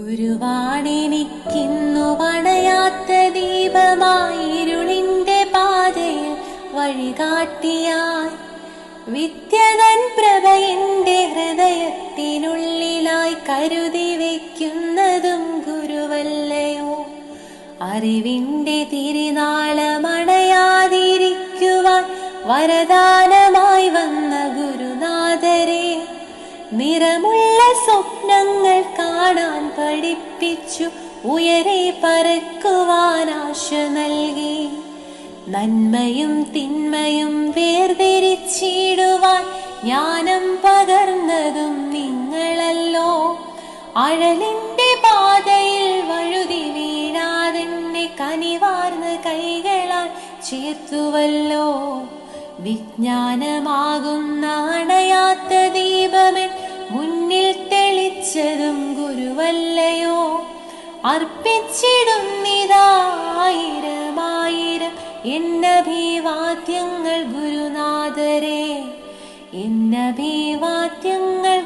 ഗുരുവാണെനിക്കിന്നു പണയാത്ത ദീപമായിരുളിന്റെ പാതയിൽ വഴികാട്ടിയായി വിദ്യതൻ പ്രഭ എന്റെ ഹൃദയത്തിനുള്ളിലായി കരുതി വയ്ക്കുന്നതും ഗുരുവല്ലയോ. അറിവിന്റെ തിരുനാളമണയാതിരിക്കുവാൻ വരദാനമായി വന്ന ഗുരുനാഥരെ, നിറമുള്ള സ്വപ്നങ്ങൾ കാണാൻ പഠിപ്പിച്ചു ഉയരെ പറക്കുവാൻ ആശ നൽകി. നന്മയും തിന്മയും വേർതിരിച്ചിടുവാൻ ജ്ഞാനം പകർന്നതും നിങ്ങളല്ലോ. അഴലിന്റെ പാതയിൽ വഴുതി വീഴാതെന്നെ കനിവാർന്ന കൈകളാൽ ചേർത്തുവല്ലോ. വിജ്ഞാനമാകുന്ന അണയാത്ത ദീപമൻ മുന്നിൽ തെളിച്ചതും ഗുരുവല്ലയോ. അർപ്പിച്ചിടുന്നിതായിരമായിരം എന്നഭിവാദ്യങ്ങൾ ഗുരുനാഥരെ, എന്നഭിവാദ്യങ്ങൾ